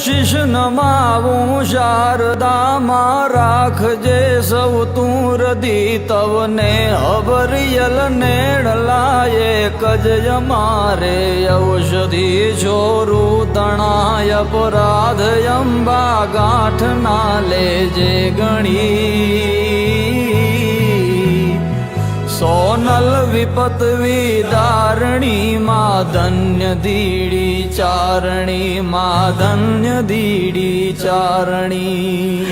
શીશ નમાવું શારદામાં રાખજે સૌ તું રદી તવને અભરિયલ નેડલાય કજ અમારે ઔષધિ છોરું તણાય અપરાધ અંબા ગાંઠ ના લેજે ગણી સોનલ વિપત વિદારણી માં ધન્ય દીડી ચારણી માં ધન્ય દીડી ચારણી।